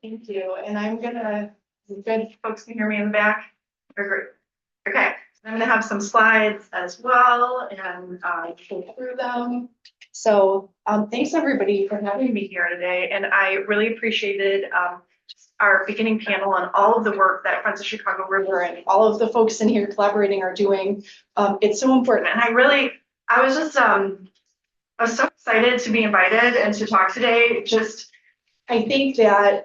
Thank you. And good folks can hear me in the back. Or great. Okay. I'm going to have some slides as well and go through them. So thanks everybody for having me here today. And I really appreciated our beginning panel on all of the work that Friends of Chicago River and all of the folks in here collaborating are doing. It's so important. And I was so excited to be invited and to talk today. I think that,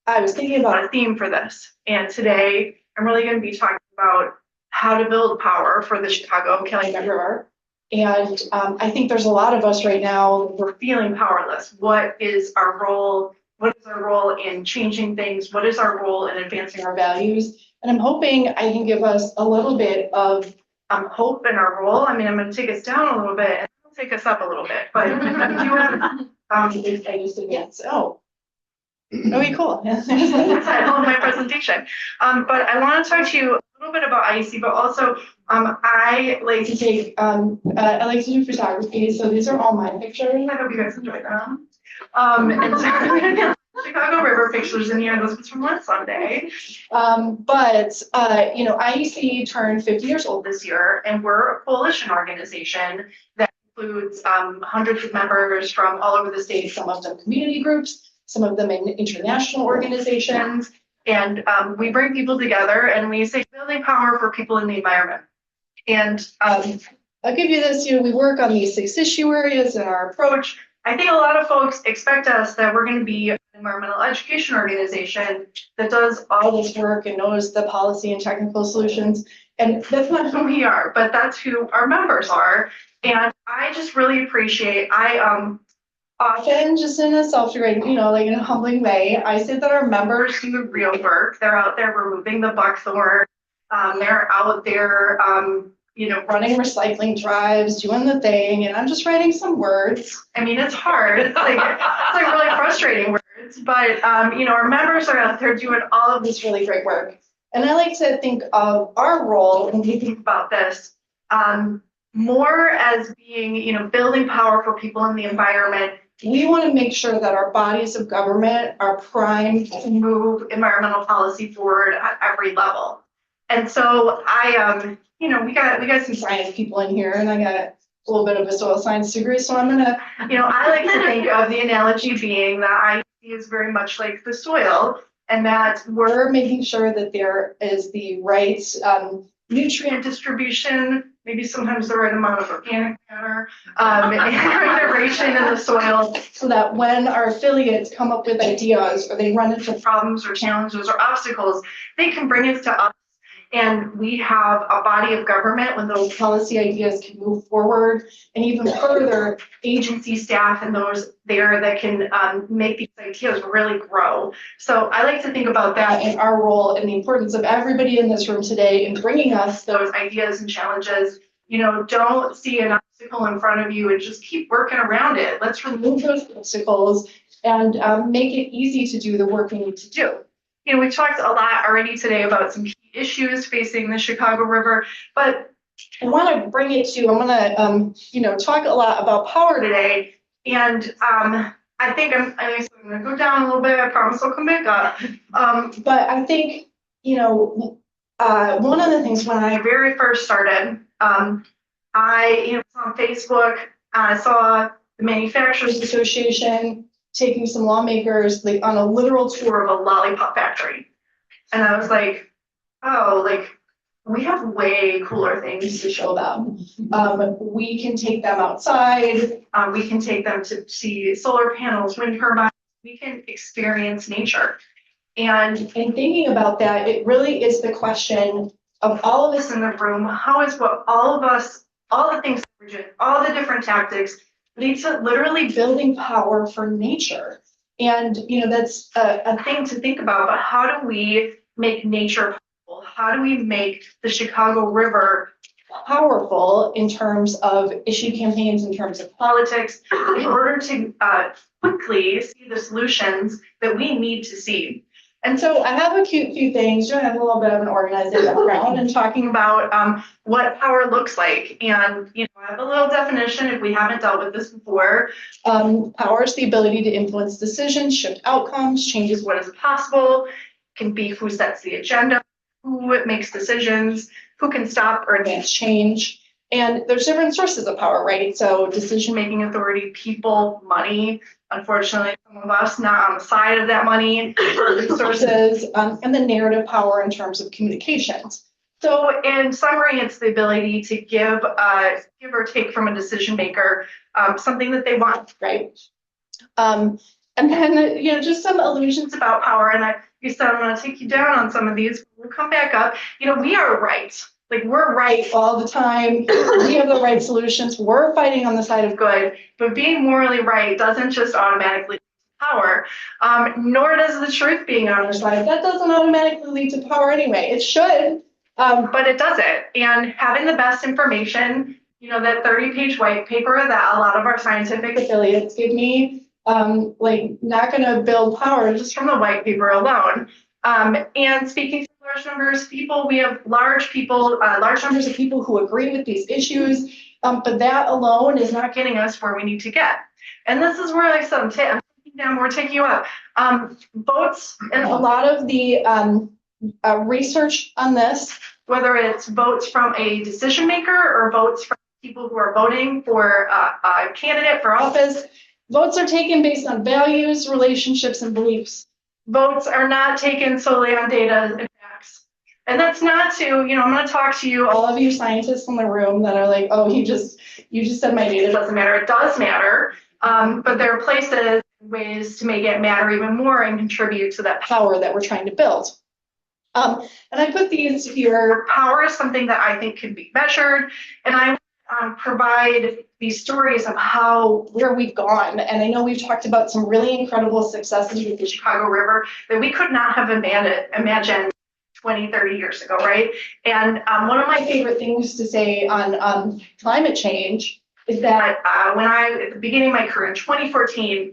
I was thinking about a theme for this, and today I'm really going to be talking about how to build power for the Chicago-Calumet River. And I think there's a lot of us right now, we're feeling powerless. What is our role? What is our role in changing things? What is our role in advancing our values? And I'm hoping I can give us a little bit of hope in our role. I mean, I'm going to take us down a little bit and I'll take us up a little bit, but I used to advance. Okay, cool. I love my presentation. But I want to talk to you a little bit about IEC, but also I like to do photography. So these are all my pictures. I hope you guys enjoy them. And so Chicago River pictures in here. This was from last Sunday. IEC turned 50 years old this year, and we're a coalition organization that includes hundreds of members from all over the state, some of them community groups, some of them in international organizations. And we bring people together and we say building power for people in the environment. And I'll give you this, we work on these 6 issue areas in our approach. I think a lot of folks expect us that we're going to be an environmental education organization that does all this work and knows the policy and technical solutions. And that's not who we are, but that's who our members are. And I just really appreciate, often just in a self-directing, like in a humbling way, I say that our members do the real work. They're out there removing the buckthorn. They're out there, running recycling drives, doing the thing, and I'm just writing some words. I mean, it's hard. It's like really frustrating words, but our members are out there doing all of this really great work. And I like to think of our role when we think about this more as being, building power for people in the environment. We want to make sure that our bodies of government are primed to move environmental policy forward at every level. And so we got some science people in here, and I got a little bit of a soil science degree. So I'm gonna, I like to think of the analogy being that IEC is very much like the soil, and that we're making sure that there is the right nutrient distribution, maybe sometimes the right amount of organic matter, integration in the soil, so that when our affiliates come up with ideas or they run into problems or challenges or obstacles, they can bring it to us. And we have a body of government when those policy ideas can move forward, and even further agency staff and those there that can make these ideas really grow. So I like to think about that in our role and the importance of everybody in this room today in bringing us those ideas and challenges. Don't see an obstacle in front of you and just keep working around it. Let's remove those obstacles and make it easy to do the work we need to do. We talked a lot already today about some key issues facing the Chicago River, but I want to bring it to, I'm going to, talk a lot about power today. And I think I'm going to go down a little bit. I promise I'll come back up. But I think, one of the things when I very first started, I was on Facebook, I saw the Manufacturers Association taking some lawmakers on a literal tour of a lollipop factory. And I was like, we have way cooler things to show them. We can take them outside. We can take them to see solar panels, wind turbines. We can experience nature. And in thinking about that, it really is the question of all of us in the room, how is what all of us, all the things that we're doing, all the different tactics, leads to literally building power for nature. And, that's a thing to think about, but how do we make nature powerful? How do we make the Chicago River powerful in terms of issue campaigns, in terms of politics, in order to quickly see the solutions that we need to see? And so I have a few things, I have a little bit of an organizing background and talking about what power looks like. And, I have a little definition if we haven't dealt with this before. Power is the ability to influence decisions, shift outcomes, changes what is possible, can be who sets the agenda, who makes decisions, who can stop or advance change. And there's different sources of power, right? So decision-making authority, people, money. Unfortunately, some of us not on the side of that money, resources, and the narrative power in terms of communications. So in summary, it's the ability to give or take from a decision maker something that they want, right? And then, just some illusions about power. And you said, I'm going to take you down on some of these. We'll come back up. We are right. Like, we're right all the time. We have the right solutions. We're fighting on the side of good. But being morally right doesn't just automatically lead to power, nor does the truth being on our side. That doesn't automatically lead to power anyway. It should, but it doesn't. And having the best information, that 30-page white paper that a lot of our scientific affiliates give me, not going to build power just from the white paper alone. And speaking to large numbers of people, we have large numbers of people who agree with these issues, but that alone is not getting us where we need to get. And this is where, like I said, I'm taking down, we're taking you up. Votes, and a lot of the research on this, whether it's votes from a decision maker or votes from people who are voting for a candidate for office, votes are taken based on values, relationships, and beliefs. Votes are not taken solely on data and facts. And that's not to, I'm going to talk to you, all of you scientists in the room that are like, oh, you just said my data doesn't matter. It does matter. But there are places, ways to make it matter even more and contribute to that power that we're trying to build. And I put these here. Power is something that I think can be measured. And I provide these stories of where we've gone. And I know we've talked about some really incredible successes with the Chicago River that we could not have imagined 20, 30 years ago, right? And one of my favorite things to say on climate change is that at the beginning of my career in 2014,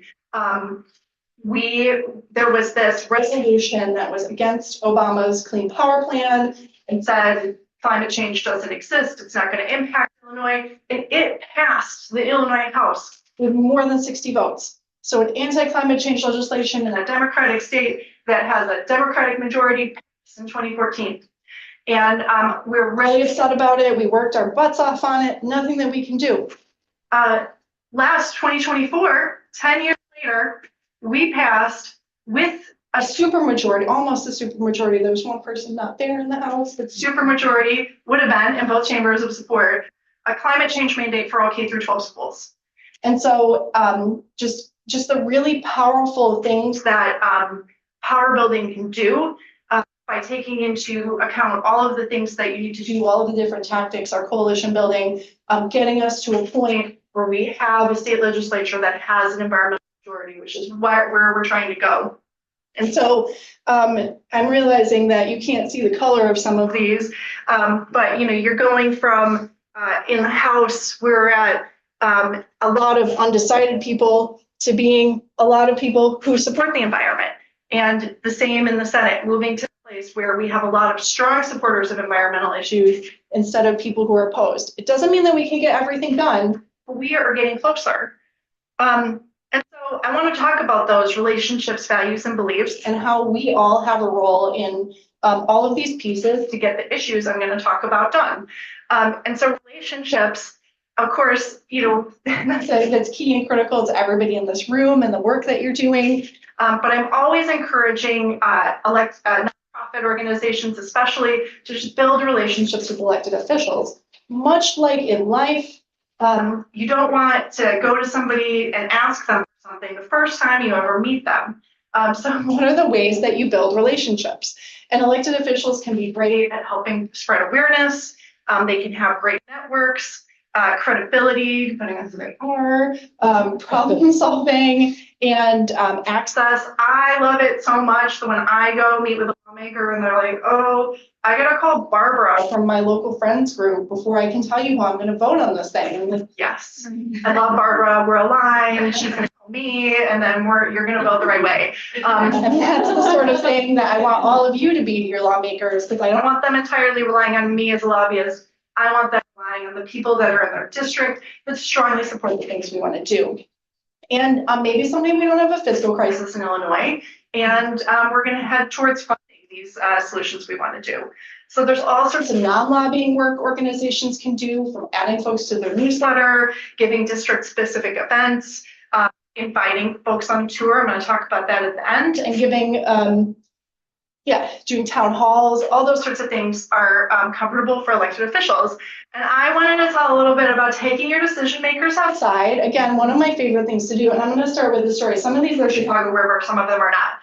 there was this resolution that was against Obama's Clean Power Plan and said climate change doesn't exist, it's not going to impact Illinois, and it passed the Illinois House with more than 60 votes. So an anti-climate change legislation in a Democratic state that has a Democratic majority passed in 2014. And we're really upset about it. We worked our butts off on it, nothing that we can do. Last 2024, 10 years later, we passed with a supermajority, almost a supermajority. There was one person not there in the House, but supermajority would have been in both chambers of support, a climate change mandate for all K through 12 schools. And so just the really powerful things that power building can do by taking into account all of the things that you need to do, all of the different tactics, our coalition building, getting us to a point where we have a state legislature that has an environmental majority, which is where we're trying to go. And so I'm realizing that you can't see the color of some of these, but you're going from in the House, we're at a lot of undecided people to being a lot of people who support the environment. And the same in the Senate, moving to a place where we have a lot of strong supporters of environmental issues instead of people who are opposed. It doesn't mean that we can get everything done, but we are getting closer. And so I want to talk about those relationships, values, and beliefs, and how we all have a role in all of these pieces to get the issues I'm going to talk about done. And so relationships, of course, that's key and critical to everybody in this room and the work that you're doing. But I'm always encouraging nonprofit organizations, especially, to just build relationships with elected officials. Much like in life, you don't want to go to somebody and ask them for something the first time you ever meet them. So what are the ways that you build relationships? And elected officials can be great at helping spread awareness. They can have great networks, credibility, depending on who they are, problem solving, and access. I love it so much that when I go meet with a lawmaker and they're like, oh, I gotta call Barbara from my local friends group before I can tell you how I'm gonna vote on this thing. I'm like, yes, I love Barbara, we're aligned, she's gonna help me, and then you're going to vote the right way. And that's the sort of thing that I want all of you to be to your lawmakers, because I don't want them entirely relying on me as a lobbyist. I want them relying on the people that are in their district that strongly support the things we want to do. And maybe someday we don't have a fiscal crisis in Illinois, and we're going to head towards funding these solutions we want to do. So there's all sorts of non-lobbying work organizations can do, from adding folks to their newsletter, giving district-specific events, inviting folks on tour. I'm going to talk about that at the end, and giving, doing town halls. All those sorts of things are comfortable for elected officials. And I wanted to tell a little bit about taking your decision makers outside. Again, one of my favorite things to do, and I'm going to start with the story. Some of these are Chicago River, some of them are not.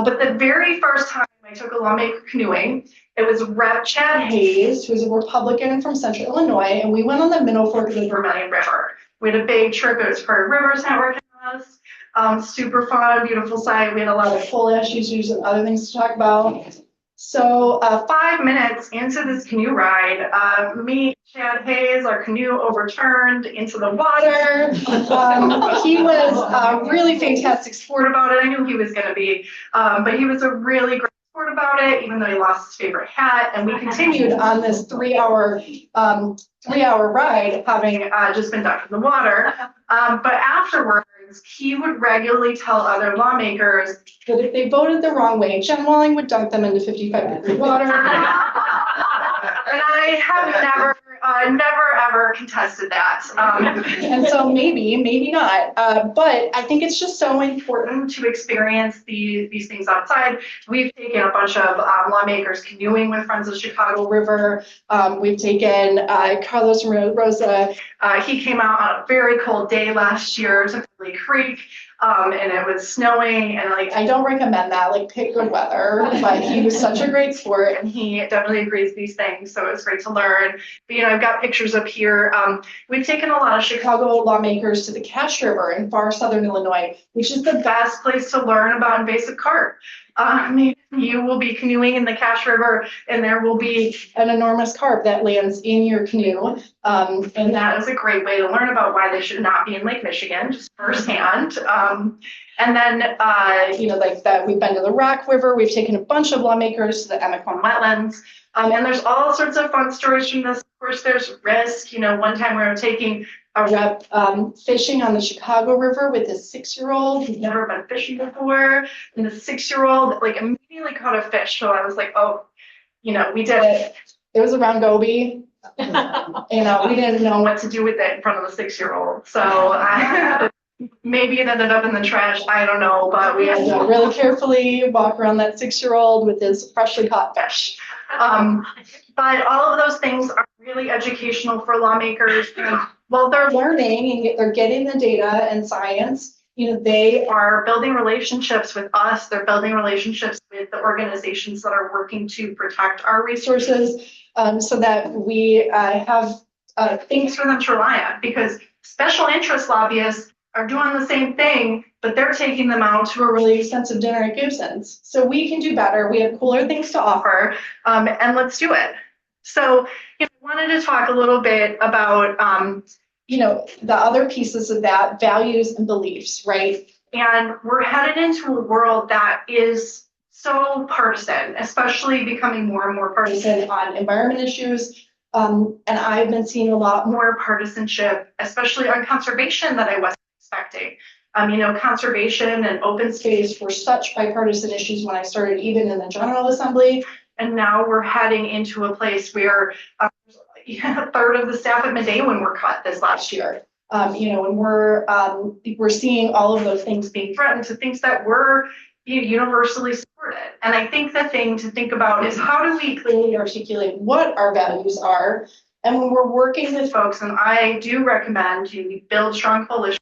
But the very first time I took a lawmaker canoeing, it was Rep. Chad Hayes, who's a Republican from Central Illinois, and we went on the Middle Fork of the Vermilion River. We had a big trip. It was for Rivers Network and us. Super fun, beautiful site. We had a lot of coal ash issues and other things to talk about. So 5 minutes into this canoe ride, me, Chad Hayes, our canoe overturned into the water. He was a really fantastic sport about it. I knew he was going to be, but he was a really great sport about it, even though he lost his favorite hat. And we continued on this 3-hour ride, having just been ducked in the water. But afterwards, he would regularly tell other lawmakers that if they voted the wrong way, Jen Walling would dunk them into 55-degree water. And I have never ever contested that. And so maybe not. But I think it's just so important to experience these things outside. We've taken a bunch of lawmakers canoeing with Friends of Chicago River. We've taken Carlos Rosa. He came out on a very cold day last year to Philly Creek. And it was snowing, and I don't recommend that, pick good weather, but he was such a great sport, and he definitely agrees with these things, so it was great to learn. But, I've got pictures up here. We've taken a lot of Chicago lawmakers to the Cache River in far southern Illinois, which is the best place to learn about invasive carp. You will be canoeing in the Cache River, and there will be an enormous carp that lands in your canoe. And that is a great way to learn about why they should not be in Lake Michigan, just firsthand. And then, we've been to the Rock River. We've taken a bunch of lawmakers to the Emmacombe wetlands. And there's all sorts of fun stories from this. Of course, there's risk. One time we were taking a rep fishing on the Chicago River with his 6-year-old who'd never been fishing before. And the 6-year-old immediately caught a fish. So I was like, oh, we did it. It was around Goby. We didn't know what to do with it in front of the 6-year-old. So maybe it ended up in the trash. I don't know. But we had to really carefully walk around that 6-year-old with his freshly caught fish. But all of those things are really educational for lawmakers. While they're learning and they're getting the data and science, they are building relationships with us. They're building relationships with the organizations that are working to protect our resources, so that we have things for them to rely on. Because special interest lobbyists are doing the same thing, but they're taking them out to a really expensive dinner at Gibson's. So we can do better. We have cooler things to offer, and let's do it. So I wanted to talk a little bit about the other pieces of that, values and beliefs, right? And we're headed into a world that is so partisan, especially becoming more and more partisan on environment issues. And I've been seeing a lot more partisanship, especially on conservation, that I wasn't expecting. Conservation and open space were such bipartisan issues when I started, even in the General Assembly. And now we're heading into a place where a third of the staff at Medewan were cut this last year. And we're seeing all of those things being threatened to things that were universally supported. And I think the thing to think about is, how do we clearly articulate what our values are? And when we're working with folks, and I do recommend you build strong coalitions.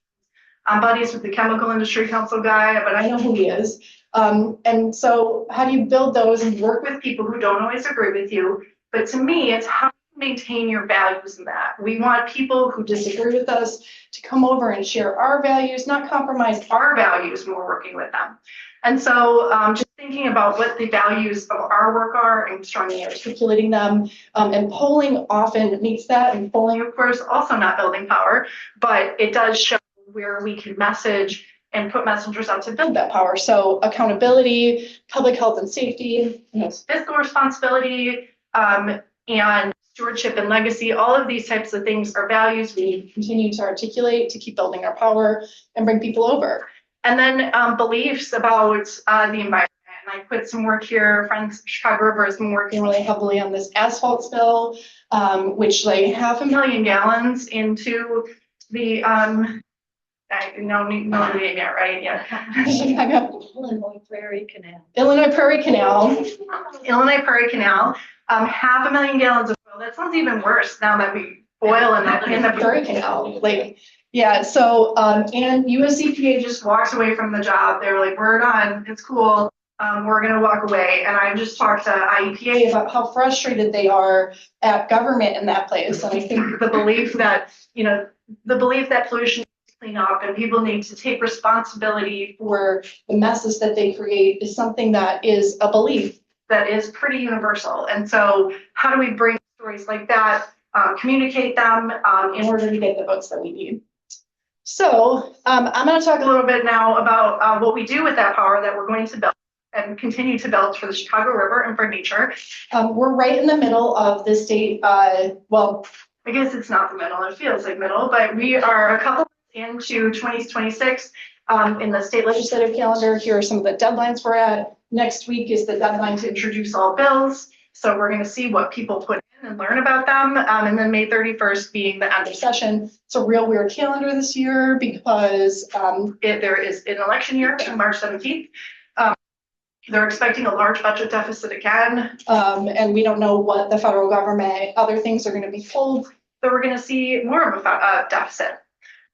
I'm buddies with the Chemical Industry Council guy, but I know who he is. And so how do you build those and work with people who don't always agree with you? But to me, it's how you maintain your values in that. We want people who disagree with us to come over and share our values, not compromise our values when we're working with them. And so just thinking about what the values of our work are and strongly articulating them, and polling often meets that. And polling, of course, also not building power, but it does show where we can message and put messengers out to build that power. So accountability, public health and safety, fiscal responsibility, and stewardship and legacy, all of these types of things are values we continue to articulate to keep building our power and bring people over. And then beliefs about the environment. And I put some work here. Friends Chicago River has been working really heavily on this asphalt spill, which like 500,000 gallons into the no name yet, right? Yeah. Illinois Prairie Canal. Illinois Prairie Canal. 500,000 gallons of oil. That sounds even worse now that we boil in the Prairie Canal. Like, yeah. So, and US EPA just walks away from the job. They were like, we're done. It's cool. We're going to walk away. And I just talked to IEPA about how frustrated they are at government in that place. And I think the belief that pollution needs to clean up and people need to take responsibility for the messes that they create is something that is a belief that is pretty universal. And so how do we bring stories like that, communicate them in order to get the votes that we need? So I'm going to talk a little bit now about what we do with that power that we're going to build and continue to build for the Chicago River and for nature. We're right in the middle of the state, well, I guess it's not the middle, it feels like middle, but we are a couple months into 2026 in the state legislative calendar. Here are some of the deadlines we're at. Next week is the deadline to introduce all bills. So we're going to see what people put in and learn about them. And then May 31st being the end of session. It's a real weird calendar this year because there is an election year on March 17th. They're expecting a large budget deficit again, and we don't know what the federal government, other things are going to be pulled, but we're going to see more of a deficit.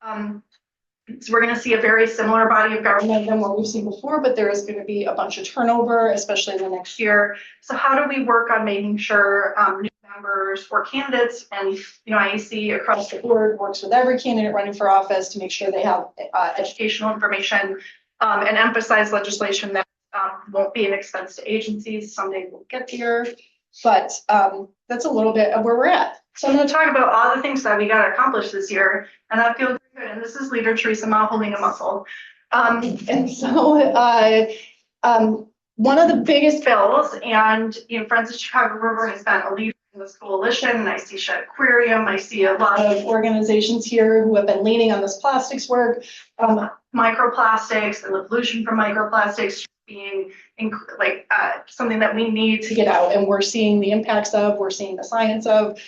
So we're going to see a very similar body of government than what we've seen before, but there is going to be a bunch of turnover, especially in the next year. So how do we work on making sure new members or candidates, and IEC across the board works with every candidate running for office to make sure they have educational information and emphasize legislation that won't be an expense to agencies. Someday we'll get there, but that's a little bit of where we're at. So I'm going to talk about all the things that we got accomplished this year, and that feels good. And this is Leader Teresa Mao holding a muscle. And so one of the biggest bills, and Friends of Chicago River has been a leader in this coalition, and I see Shed Aquarium, I see a lot of organizations here who have been leaning on this plastics work, microplastics and the pollution from microplastics being something that we need to get out, and we're seeing the impacts of, we're seeing the science of.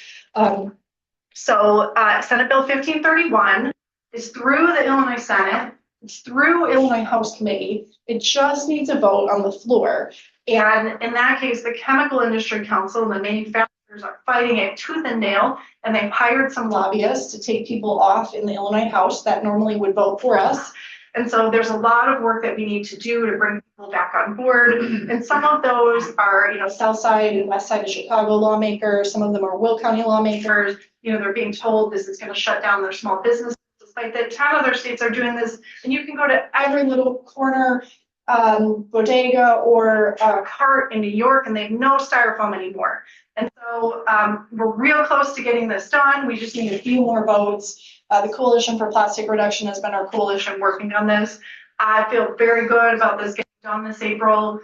So Senate Bill 1531 is through the Illinois Senate, it's through Illinois House Committee, it just needs a vote on the floor. And in that case, the Chemical Industry Council and the manufacturers are fighting it tooth and nail, and they've hired some lobbyists to take people off in the Illinois House that normally would vote for us. And so there's a lot of work that we need to do to bring people back on board. And some of those are, South Side and West Side of Chicago lawmakers. Some of them are Will County lawmakers. They're being told this is going to shut down their small businesses. Despite that, 10 other states are doing this. And you can go to every little corner bodega or cart in New York, and they have no styrofoam anymore. And so we're real close to getting this done. We just need a few more votes. The Coalition for Plastic Reduction has been our coalition working on this. I feel very good about this getting done this April.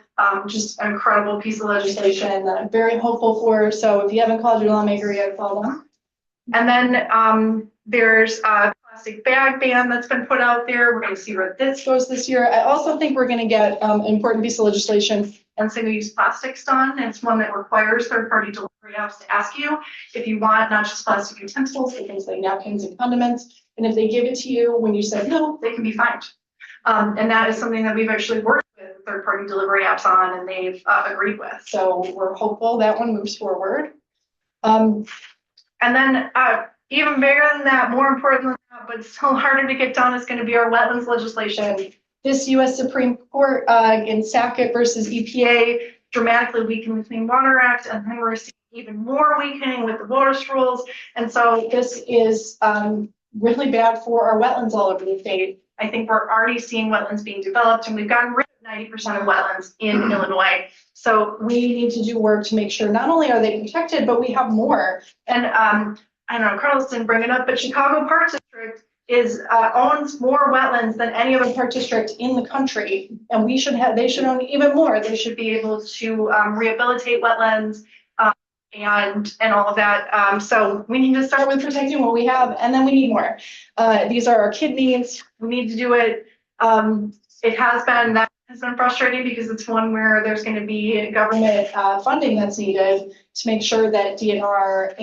Just an incredible piece of legislation that I'm very hopeful for. So if you haven't called your lawmaker yet, call them. And then there's a plastic bag ban that's been put out there. We're going to see where this goes this year. I also think we're going to get an important piece of legislation and single-use plastics done. It's one that requires third-party delivery apps to ask you if you want not just plastic utensils, but things like napkins and condiments. And if they give it to you when you said no, they can be fined. And that is something that we've actually worked with third-party delivery apps on, and they've agreed with. So we're hopeful that one moves forward. And then even bigger than that, more important than that, but still harder to get done, is going to be our wetlands legislation. This U.S. Supreme Court in Sackett versus EPA dramatically weakened the Clean Water Act, and then we're seeing even more weakening with the WOTUS rules. And so this is really bad for our wetlands all over the state. I think we're already seeing wetlands being developed, and we've gotten rid of 90% of wetlands in Illinois. So we need to do work to make sure not only are they protected, but we have more. And I don't know, Carlos didn't bring it up, but Chicago Park District owns more wetlands than any other park district in the country, and they should own even more. They should be able to rehabilitate wetlands and all of that. So we need to start with protecting what we have, and then we need more. These are our kidneys. We need to do it. That has been frustrating because it's one where there's going to be government funding that's needed to make sure that DNR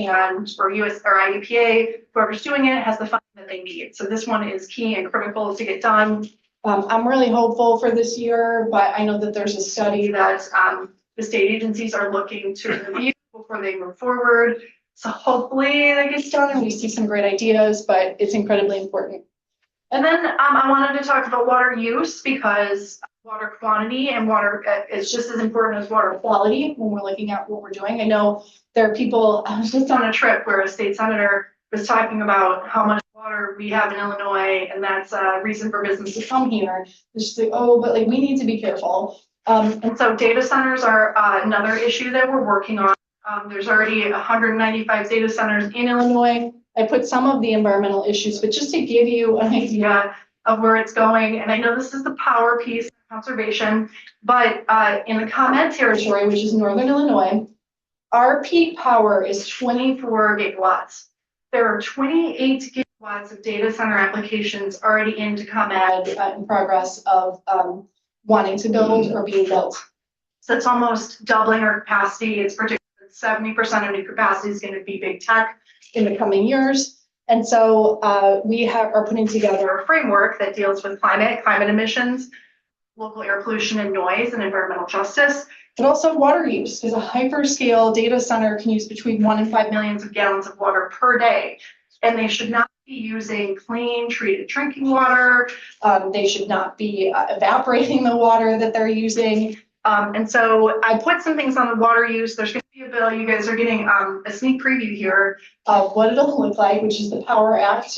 or US or IUPA, whoever's doing it, has the funding that they need. So this one is key and critical to get done. I'm really hopeful for this year, but I know that there's a study that the state agencies are looking to review before they move forward. So hopefully that gets done and we see some great ideas, but it's incredibly important. And then I wanted to talk about water use because water quantity and water is just as important as water quality when we're looking at what we're doing. I know there are people, I was just on a trip where a state senator was talking about how much water we have in Illinois, and that's a reason for business to come here. It's just like, oh, but like we need to be careful. And so data centers are another issue that we're working on. There's already 195 data centers in Illinois. I put some of the environmental issues, but just to give you an idea of where it's going, and I know this is the power piece, conservation, but in the ComEd territory, which is northern Illinois, our peak power is 24 gigawatts. There are 28 gigawatts of data center applications already into ComEd in progress of wanting to build or being built. So it's almost doubling our capacity. It's predicted that 70% of new capacity is going to be big tech in the coming years. And so we are putting together a framework that deals with climate emissions, local air pollution and noise, and environmental justice, but also water use. Because a hyperscale data center can use between 1 and 5 million gallons of water per day. And they should not be using clean, treated drinking water. They should not be evaporating the water that they're using. And so I put some things on the water use. There's going to be a bill. You guys are getting a sneak preview here of what it'll look like, which is the Power Act.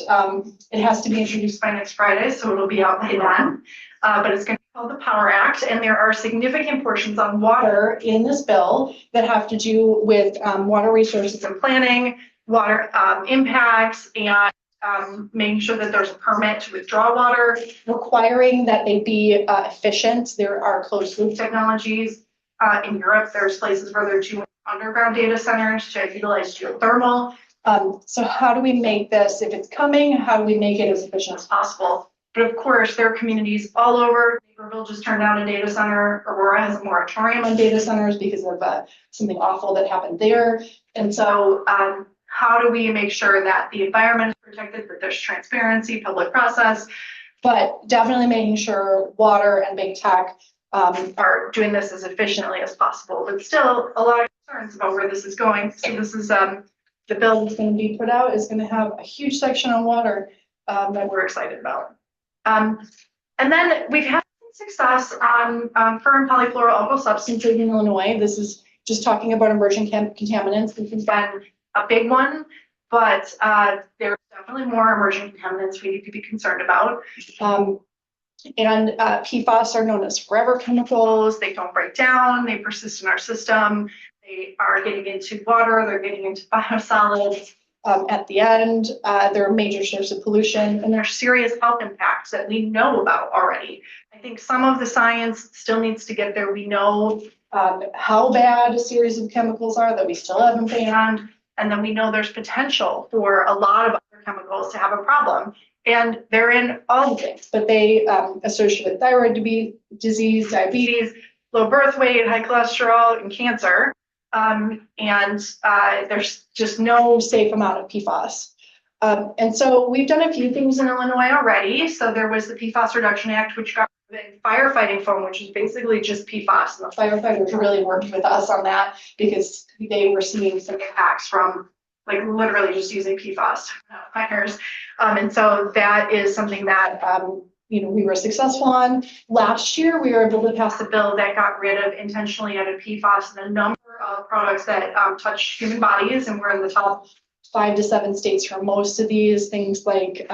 It has to be introduced by next Friday, so it'll be out by then. But it's going to be called the Power Act, and there are significant portions on water in this bill that have to do with water resources and planning, water impacts, and making sure that there's a permit to withdraw water, requiring that they be efficient. There are closed loop technologies. In Europe, there's places where they're doing underground data centers to utilize geothermal. So how do we make this, if it's coming, how do we make it as efficient as possible? But of course, there are communities all over. Naperville just turned down a data center. Aurora has a moratorium on data centers because of something awful that happened there. And so how do we make sure that the environment is protected, that there's transparency, public process, but definitely making sure water and big tech are doing this as efficiently as possible, but still a lot of concerns about where this is going. So this is the bill that's going to be put out is going to have a huge section on water that we're excited about. And then we've had success on fur and polyfluoroalkyl substances in Illinois. This is just talking about emerging contaminants. This has been a big one, but there's definitely more emerging contaminants we need to be concerned about. And PFAS are known as forever chemicals. They don't break down. They persist in our system. They are getting into water. They're getting into biosolids. At the end, they're a major source of pollution, and there's serious health impacts that we know about already. I think some of the science still needs to get there. We know how bad a series of chemicals are that we still haven't banned, and then we know there's potential for a lot of other chemicals to have a problem. And they're in all the things, but they associate with thyroid disease, diabetes, low birth weight, high cholesterol, and cancer. And there's just no safe amount of PFAS. And so we've done a few things in Illinois already. So there was the PFAS Reduction Act, which got firefighting foam, which is basically just PFAS. And the firefighters really worked with us on that because they were seeing some impacts from like literally just using PFAS fires. And so that is something that we were successful on. Last year, we were able to pass a bill that got rid of intentionally added PFAS in a number of products that touch human bodies, and we're in the top 5 to 7 states for most of these things, like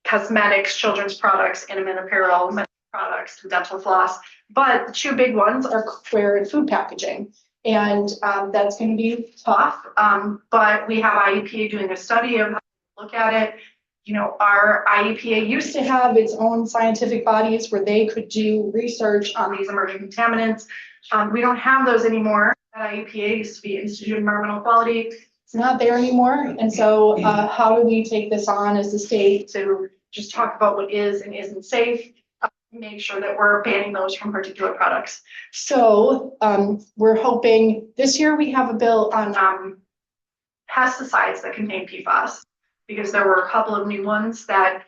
cosmetics, children's products, intimate apparel, medical products, dental floss. But the 2 big ones are cookware and food packaging. And that's going to be tough, but we have IUPA doing a study of how to look at it. Our IEPA used to have its own scientific bodies where they could do research on these emerging contaminants. We don't have those anymore. IEPA used to be Institute of Environmental Quality. It's not there anymore. And so how do we take this on as a state to just talk about what is and isn't safe, make sure that we're banning those from particulate products. So we're hoping this year we have a bill on pesticides that contain PFAS, because there were a couple of new ones that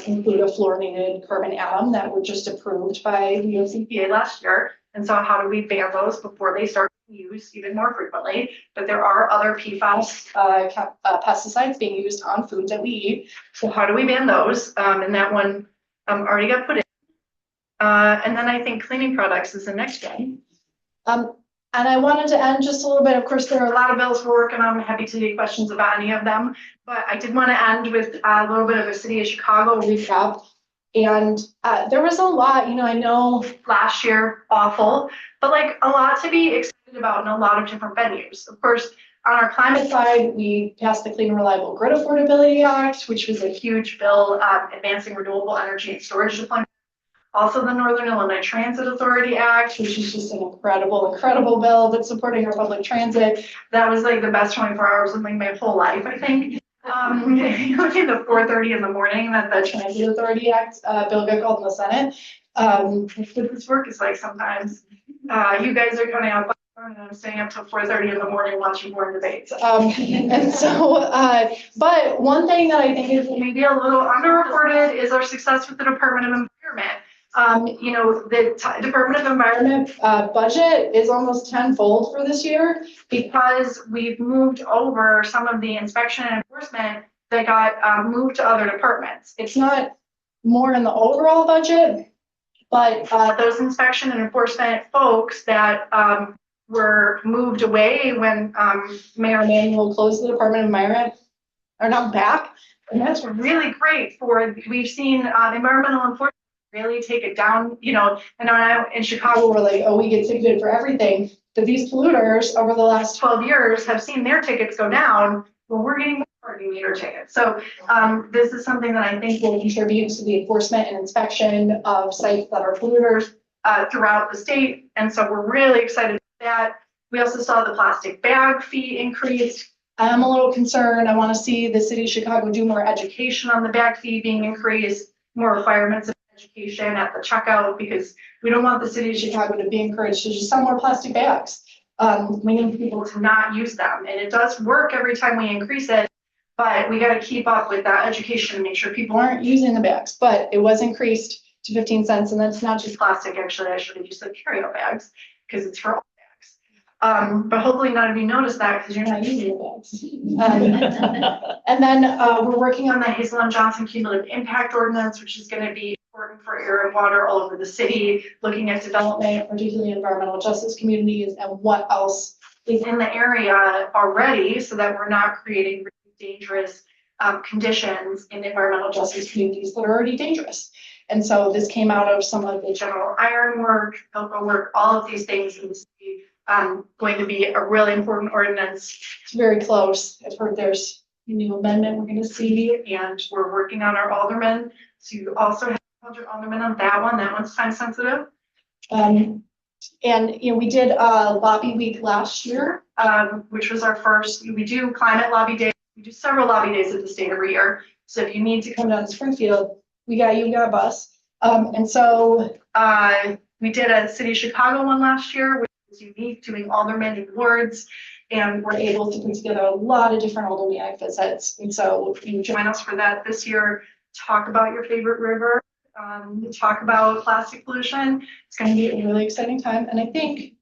include a fluorinated carbon atom that were just approved by the US EPA last year. And so how do we ban those before they start to be used even more frequently? But there are other PFAS pesticides being used on foods that we eat. So how do we ban those? And that one already got put in. And then I think cleaning products is the next one. And I wanted to end just a little bit. Of course, there are a lot of bills we're working on. I'm happy to take questions about any of them. But I did want to end with a little bit of a City of Chicago recap. And there was a lot, I know last year, awful, but like a lot to be excited about in a lot of different venues. Of course, on our climate side, we passed the Clean and Reliable Grid Affordability Act, which was a huge bill advancing renewable energy and storage deployment. Also, the Northern Illinois Transit Authority Act, which is just an incredible bill that's supporting our public transit. That was like the best 24 hours of my whole life, I think. Looking at the 4:30 in the morning that the Transit Authority Act bill got called in the Senate. What this work is like sometimes. You guys are coming out and I'm staying up till 4:30 in the morning watching board debates. And so, but one thing that I think is maybe a little underreported is our success with the Department of Environment. The Department of Environment budget is almost tenfold for this year because we've moved over some of the inspection and enforcement that got moved to other departments. It's not more in the overall budget, but those inspection and enforcement folks that were moved away when Mayor Emanuel closed the Department of Environment are now back. And that's really great we've seen environmental enforcement really take it down. And now in Chicago, we're like, oh, we get ticketed for everything. But these polluters over the last 12 years have seen their tickets go down. Well, we're getting more parking meter tickets. So this is something that I think will contribute to the enforcement and inspection of sites that are polluters throughout the state. And so we're really excited about that. We also saw the plastic bag fee increase. I'm a little concerned. I want to see the city of Chicago do more education on the bag fee being increased, more requirements of education at the checkout, because we don't want the city of Chicago to be encouraged to just sell more plastic bags. We need people to not use them. And it does work every time we increase it, but we got to keep up with that education and make sure people aren't using the bags. But it was increased to 15 cents. And that's not just plastic. Actually, I should have used the carryout bags because it's for all bags. But hopefully none of you noticed that because you're not using the bags. And then we're working on the Hazel M. Johnson Cumulative Impact Ordinance, which is going to be important for air and water all over the city, looking at development, particularly environmental justice communities, and what else is in the area already so that we're not creating really dangerous conditions in environmental justice communities that are already dangerous. And so this came out of some of the general iron work, Pilco work, all of these things in the city. Going to be a really important ordinance. It's very close. I've heard there's a new amendment we're going to see, and we're working on our aldermen to also have aldermen on that one. That one's time sensitive. And we did a lobby week last year, which was our first. We do climate lobby days. We do several lobby days at the state every year. So if you need to come down to Springfield, we got you. We got a bus. And so we did a City of Chicago one last year, which was unique, doing aldermen and wards, and we're able to put together a lot of different aldermanic visits. And so you join us for that this year. Talk about your favorite river. Talk about plastic pollution. It's going to be a really exciting time. And I think,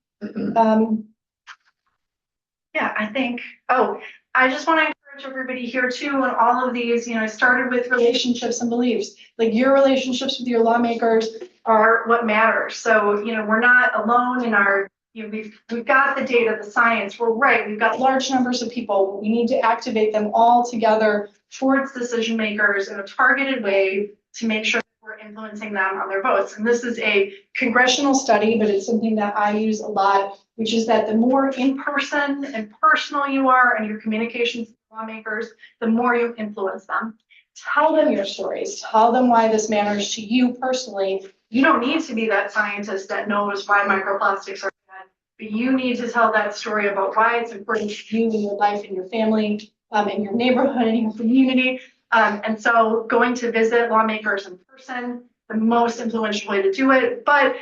I just want to encourage everybody here too, and all of these, I started with relationships and beliefs. Like your relationships with your lawmakers are what matters. So, we're not alone in our, we've got the data, the science, we're right. We've got large numbers of people. We need to activate them all together towards decision makers in a targeted way to make sure we're influencing them on their votes. And this is a congressional study, but it's something that I use a lot, which is that the more in-person and personal you are in your communications with lawmakers, the more you influence them tell them your stories, tell them why this matters to you personally. You don't need to be that scientist that knows why microplastics are bad, but you need to tell that story about why it's important to you in your life, in your family, in your neighborhood, in your community. And so going to visit lawmakers in person, the most influential way to do it. But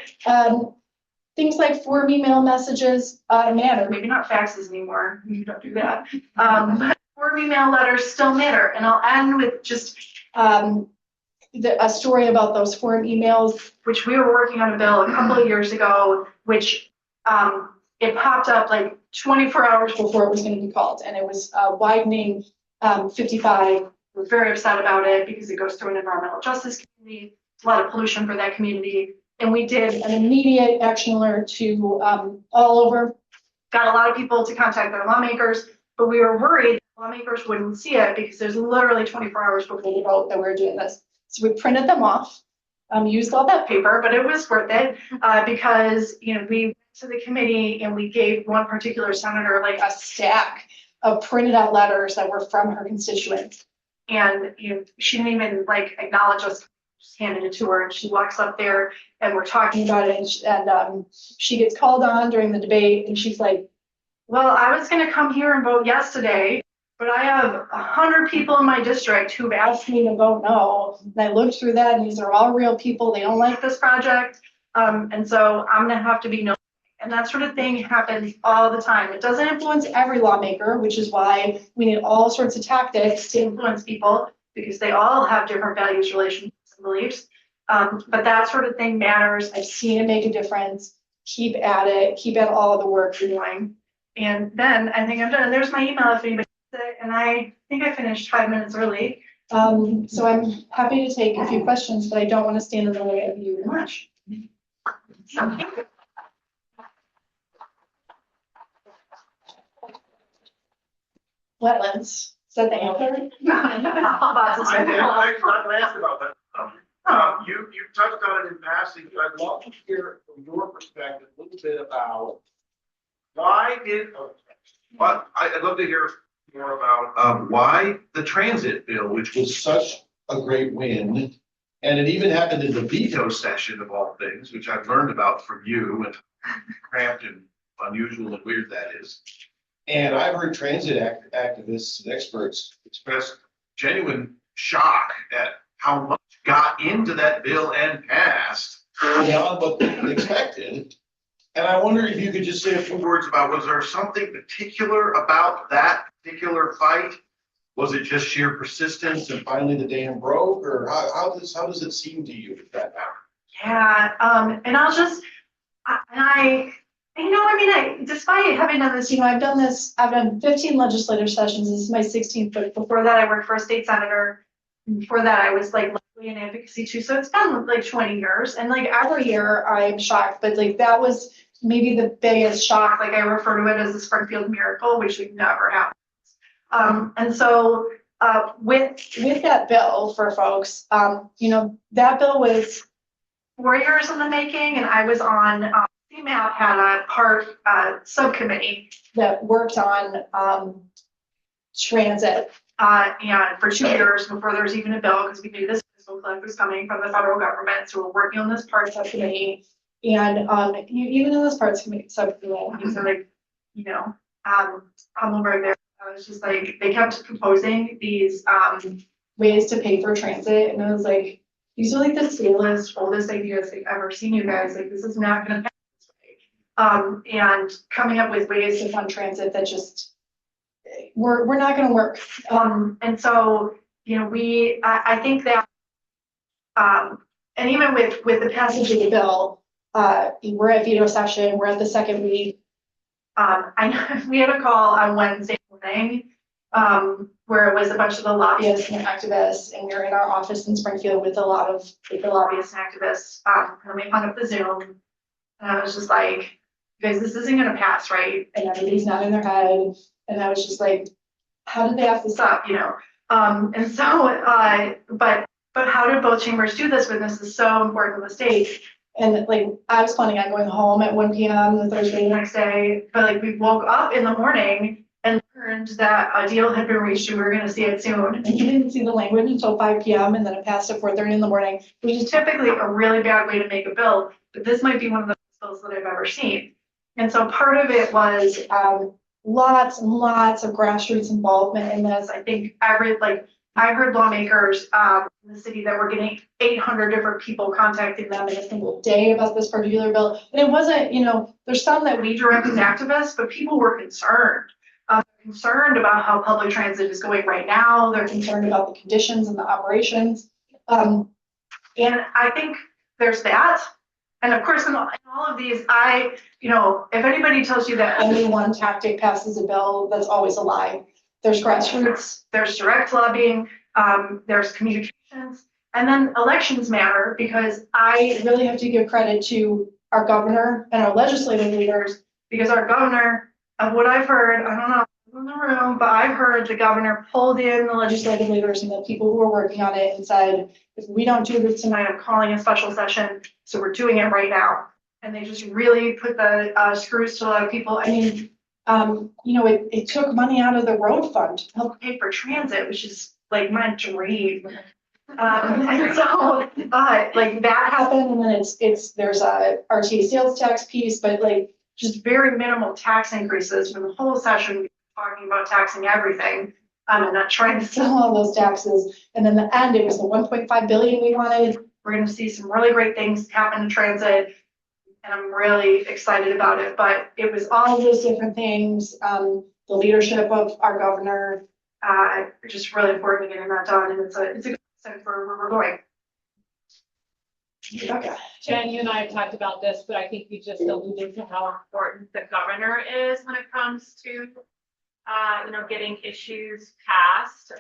things like form email messages matter. Maybe not faxes anymore. You don't do that. But form email letters still matter. And I'll end with just a story about those form emails, which we were working on a bill a couple of years ago, which it popped up like 24 hours before it was going to be called. And it was widening 55. We're very upset about it because it goes through an environmental justice community, a lot of pollution for that community. And we did an immediate action alert to all over, got a lot of people to contact their lawmakers, but we were worried lawmakers wouldn't see it because there's literally 24 hours before the vote that we were doing this. So we printed them off, used all that paper, but it was worth it because, we went to the committee and we gave one particular senator like a stack of printed out letters that were from her constituents. And, she didn't even like acknowledge us, just handed it to her and she walks up there and we're talking about it and she gets called on during the debate and she's like, well, I was going to come here and vote yes today, but I have 100 people in my district who've asked me to vote no. And I looked through that and these are all real people. They don't like this project. And so I'm going to have to be no. And that sort of thing happens all the time. It doesn't influence every lawmaker, which is why we need all sorts of tactics to influence people because they all have different values, relationships, and beliefs. But that sort of thing matters. I've seen it make a difference. Keep at it. Keep at all of the work you're doing. And then I think I'm done. And there's my email if anybody needs it. And I think I finished 5 minutes early. So I'm happy to take a few questions, but I don't want to stand in the way of you too much. Wetlands. Is that the answer? I did. I asked about that. You touched on it in passing, but I'd love to hear from your perspective a little bit about I'd love to hear more about why the transit bill, which was such a great win, and it even happened in the veto session of all things, which I've learned about from you and cramped and unusual and weird that is. And I've heard transit activists and experts express genuine shock at how much got into that bill and passed beyond what they expected. And I wonder if you could just say a few words about, was there something particular about that particular fight? Was it just sheer persistence and finally the dam broke? Or how does it seem to you that happened? Yeah, and I'll just, despite having done this, I've done 15 legislative sessions. This is my 16th, but before that I worked for a state senator. Before that I was like in advocacy too. So it's been like 20 years and like every year I'm shocked, but like that was maybe the biggest shock. Like I refer to it as the Springfield miracle, which would never happen. And so with that bill for folks, that bill was 4 years in the making and I was on CMAP had a part subcommittee that worked on transit and for 2 years before there was even a bill because we knew this fiscal cliff was coming from the federal government. So we're working on this part subcommittee and even in this part subcommittee, so like, I'm over there. I was just like, they kept proposing these ways to pay for transit and I was like, these are like the stalest, oldest ideas I've ever seen you guys. Like this is not going to happen this way. And coming up with ways to fund transit that just we're not going to work. And so I think that and even with the passage of the bill, we're at veto session. We're at the second week. I know we had a call on Wednesday morning where it was a bunch of the lobbyists and activists, and we were in our office in Springfield with a lot of the lobbyists and activists. And we hung up the Zoom, and I was just like, "You guys, this isn't going to pass, right?" And everybody's nodding their head, and I was just like, "How did they have this up?" And so, but how did both chambers do this when this is so important to the state? And like, I was planning on going home at 1 p.m. the Thursday the next day, but like we woke up in the morning and learned that a deal had been reached and we were gonna see it soon. And you didn't see the language until 5 p.m. and then it passed at 4:30 in the morning. Which is typically a really bad way to make a bill, but this might be one of the best bills that I've ever seen. And so part of it was lots and lots of grassroots involvement in this. I think I heard lawmakers in the city that were getting 800 different people contacting them in a single day about this particular bill. And it wasn't, there's some that we direct as activists, but people were concerned. Concerned about how public transit is going right now. They're concerned about the conditions and the operations. And I think there's that. And of course, in all of these, if anybody tells you that only one tactic passes a bill, that's always a lie. There's grassroots, there's direct lobbying, there's communications, and then elections matter because I really have to give credit to our governor and our legislative leaders because our governor, of what I've heard, I don't know in the room, but I've heard the governor pulled in the legislative leaders and the people who are working on it and said, if we don't do this tonight, I'm calling a special session. So we're doing it right now. And they just really put the screws to a lot of people. I mean, it took money out of the road fund to help pay for transit, which is like my dream. And so, like that happened, and then there's a RTA sales tax piece, but like just very minimal tax increases for the whole session. Talking about taxing everything, and not trying to sell all those taxes. And in the end, it was the 1.5 billion we wanted. We're going to see some really great things happen in transit, and I'm really excited about it. But it was all those different things. The leadership of our governor, just really important to getting that done, and it's a good sign for where we're going. Okay. Jen, you and I have talked about this, but I think you just alluded to how important the governor is when it comes to getting issues passed.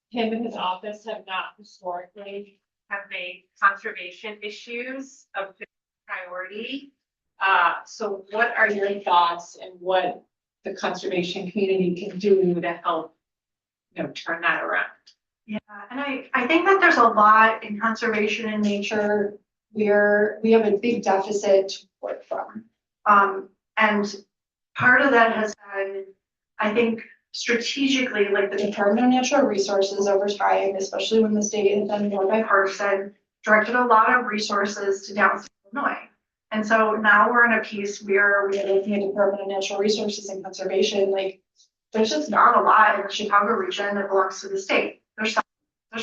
Him and his office have not historically have made conservation issues a big priority. So what are your thoughts and what the conservation community can do to help, turn that around? Yeah, and I think that there's a lot in conservation and nature where we have a big deficit to work from. And part of that has been, I think, strategically, like the Department of Natural Resources over time, especially when the state has been more bipartisan, directed a lot of resources to downstate Illinois. And so now we're in a piece where we are looking at Department of Natural Resources and Conservation. Like, there's just not a lot in the Chicago region that belongs to the state. There's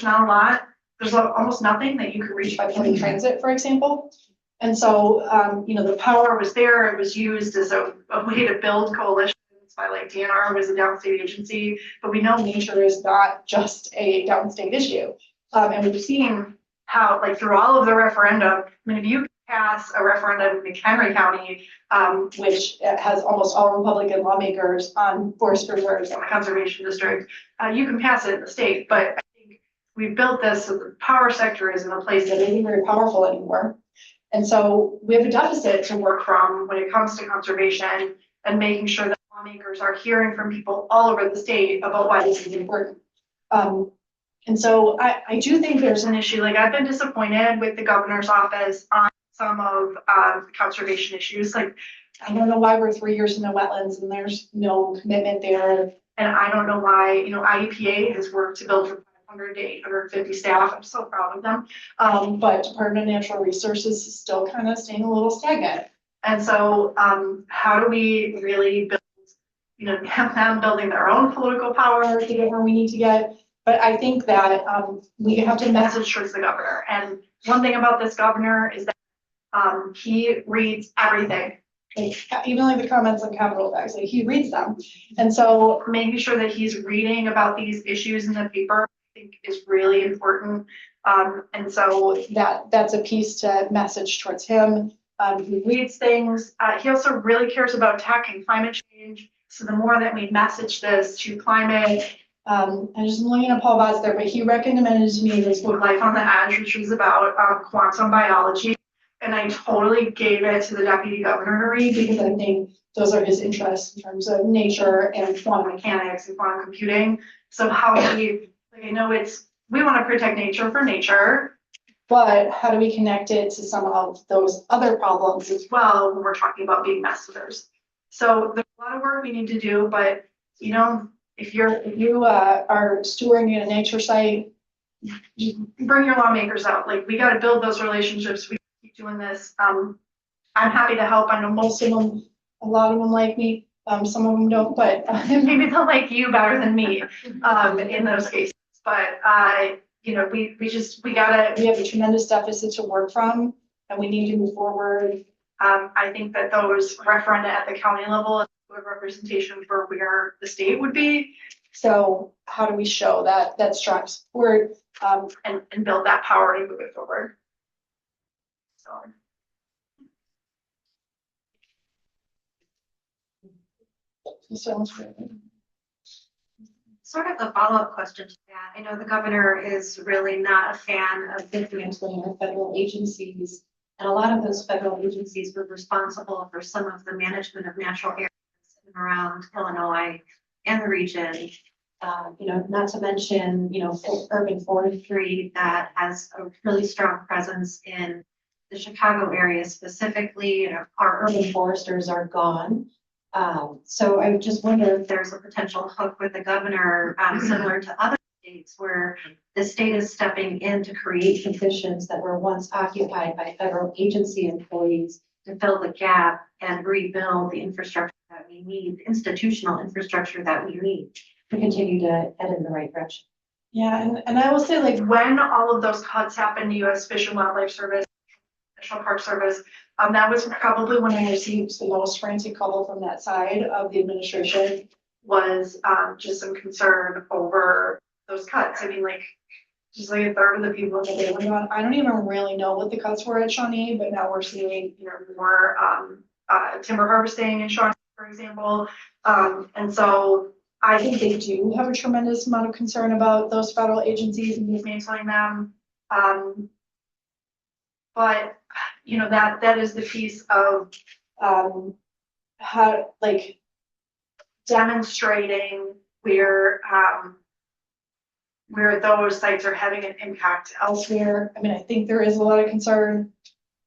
not a lot. There's almost nothing that you could reach by public transit, for example. And so, the power was there. It was used as a way to build coalitions by like DNR was a downstate agency, but we know nature is not just a downstate issue. And we've seen how, like, through all of the referendum, I mean, if you pass a referendum in McHenry County, which has almost all Republican lawmakers on forest preserves and the conservation district, you can pass it in the state. But I think we've built this so the power sector is in a place that isn't very powerful anymore. And so we have a deficit to work from when it comes to conservation and making sure that lawmakers are hearing from people all over the state about why this is important. And so I do think there's an issue. Like, I've been disappointed with the governor's office on some of conservation issues. Like, I don't know why we're 3 years into wetlands and there's no commitment there. And I don't know why, IEPA has worked to build from 500 to 850 staff. I'm so proud of them. But Department of Natural Resources is still kind of staying a little stagnant. And so how do we really build, have them building their own political power to get where we need to get? But I think that we have to message towards the governor. And one thing about this governor is that he reads everything. Like, even like the comments on Capitol Facts, like he reads them. And so making sure that he's reading about these issues in the paper, I think, is really important. And so that's a piece to message towards him. He reads things. He also really cares about tech and climate change. So the more that we message this to climate, I just looking at Paul Vaz there, but he recommended to me this book, Life on the Edge, which was about quantum biology. And I totally gave it to the deputy governor to read because I think those are his interests in terms of nature and quantum mechanics and quantum computing. So how do we, like, I know we want to protect nature for nature, but how do we connect it to some of those other problems as well when we're talking about being messengers? So there's a lot of work we need to do, but you know, if you are stewarding a nature site, you bring your lawmakers out. Like, we got to build those relationships. We keep doing this. I'm happy to help. I know most of them, a lot of them like me. Some of them don't, but maybe they'll like you better than me in those cases. But you know, we have a tremendous deficit to work from, and we need to move forward. I think that those referenda at the county level is a good representation for where the state would be. So how do we show that strong support and build that power and move it forward? So. Sort of a follow-up question to that. I know the governor is really not a fan of influencing our federal agencies. And a lot of those federal agencies were responsible for some of the management of natural areas in and around Illinois and the region. You know, not to mention, you know, urban forestry that has a really strong presence in the Chicago area specifically. You know, our urban foresters are gone. So I just wonder if there's a potential hook with the governor, similar to other states where the state is stepping in to create positions that were once occupied by federal agency employees to fill the gap and rebuild the infrastructure that we need, the institutional infrastructure that we need to continue to head in the right direction. Yeah, and I will say, like, when all of those cuts happened to U.S. Fish and Wildlife Service, National Park Service, that was probably when I received the most frantic call from that side of the administration, was just some concern over those cuts. I mean, like, just like a third of the people in the Daily on, I don't even really know what the cuts were at Shawnee, but now we're seeing, you know, more timber harvesting in Shawnee, for example. And so I think they do have a tremendous amount of concern about those federal agencies and dismantling them. But you know, that is the piece of how, like, demonstrating where those sites are having an impact elsewhere. I mean, I think there is a lot of concern,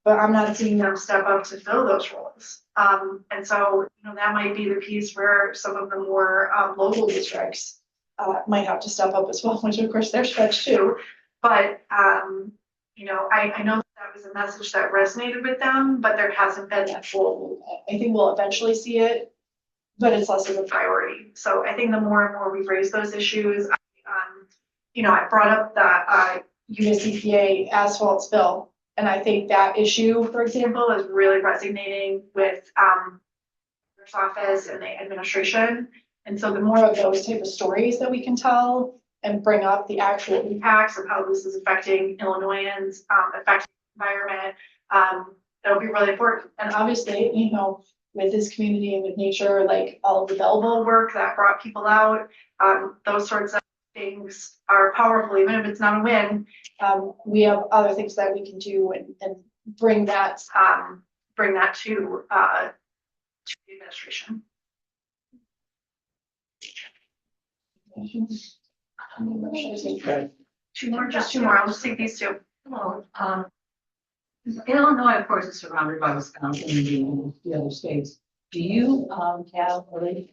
but I'm not seeing them step up to fill those roles. And so, you know, that might be the piece where some of the more local districts might have to step up as well, which of course they're stretched too. But you know, I know that was a message that resonated with them, but there hasn't been that full movement. I think we'll eventually see it, but it's less of a priority. So I think the more and more we raise those issues, you know, I brought up the US EPA asphalt spill, and I think that issue, for example, is really resonating with the office and the administration. And so the more of those type of stories that we can tell and bring up the actual impacts of how this is affecting Illinoisans, affecting the environment, that'll be really important. And obviously, you know, with this community and with nature, like all of the Belleville work that brought people out, those sorts of things are powerful, even if it's not a win. We have other things that we can do and bring that to the administration. Two more. I'll just take these two. Hello. Illinois, of course, is surrounded by Wisconsin and the other states. Do you have,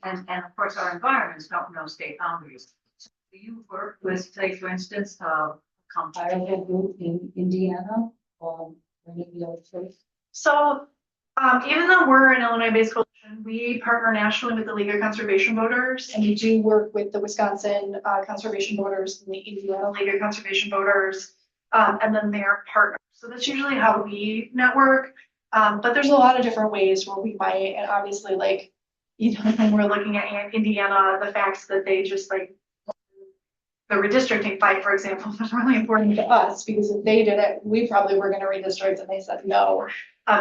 and of course, our environments don't know state boundaries. So do you work with, say, for instance, a comparable group in Indiana or any of the other states? So even though we're an Illinois-based coalition, we partner nationally with the League of Conservation Voters, and we do work with the Wisconsin Conservation Voters and the Indiana League of Conservation Voters, and then their partners. So that's usually how we network. But there's a lot of different ways where we might, and obviously, like, you know, when we're looking at Indiana, the facts that they just, like, the redistricting fight, for example, was really important to us, because if they did it, we probably were going to redistrict, and they said no.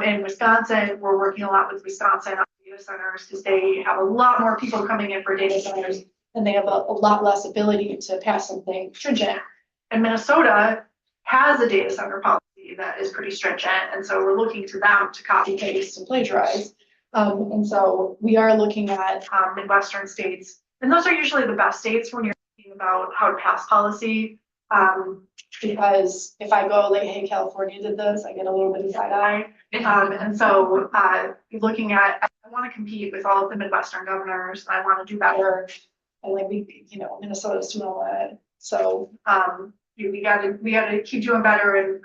In Wisconsin, we're working a lot with Wisconsin on data centers, because they have a lot more people coming in for data centers, and they have a lot less ability to pass something stringent. And Minnesota has a data center policy that is pretty stringent, and so we're looking to them to copy paste and plagiarize. And so we are looking at Midwestern states, and those are usually the best states when you're thinking about how to pass policy. Because if I go like, hey, California did this, I get a little bit of side eye. And so, looking at, I want to compete with all of the Midwestern governors. I want to do better. And like Minnesota's doing all that. So, we gotta keep doing better and,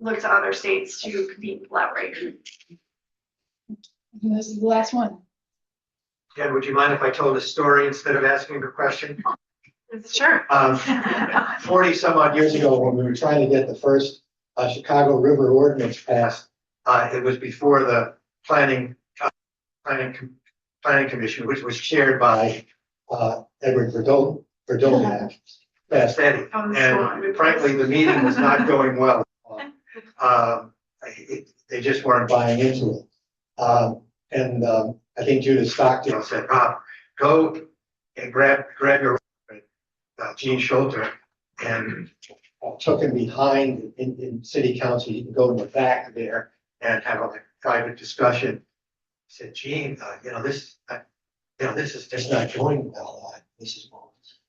look to other states to compete and collaborate. And this is the last one. Ken, would you mind if I told a story instead of asking the question? Sure. 40 some odd years ago, when we were trying to get the first Chicago River ordinance passed, it was before the planning commission, which was chaired by Edward Verdoniak, Fast Eddie. And frankly, the meeting was not going well. They just weren't buying into it. And I think Judith Stockdale said, Rob, go and grab your Gene Schulter, and took him behind in city council. You can go in the back there and have a private discussion. I said, Gene, this is just not going well. This is,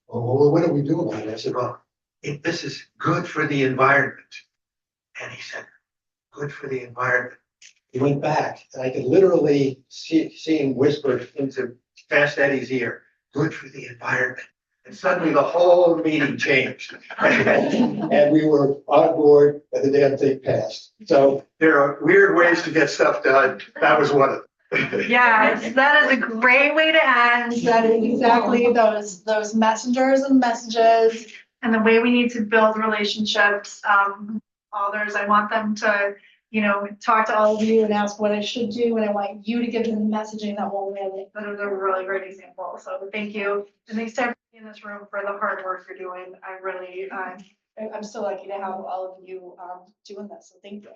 well, what do we do about it? I said, well, this is good for the environment. And he said, good for the environment. He went back, and I could literally see him whisper into Fast Eddie's ear, good for the environment. And suddenly the whole meeting changed. And we were on board, and the damn thing passed. So there are weird ways to get stuff done. That was one of them. Yeah, that is a great way to end. That is exactly those messengers and messages. And the way we need to build relationships, others, I want them to, Talk to all of you and ask what I should do, and I want you to give them the messaging that will really. that is a really great example. So thank you. And thanks to everybody in this room for the hard work you're doing. I really, I'm so lucky to have all of you doing this, so thank you.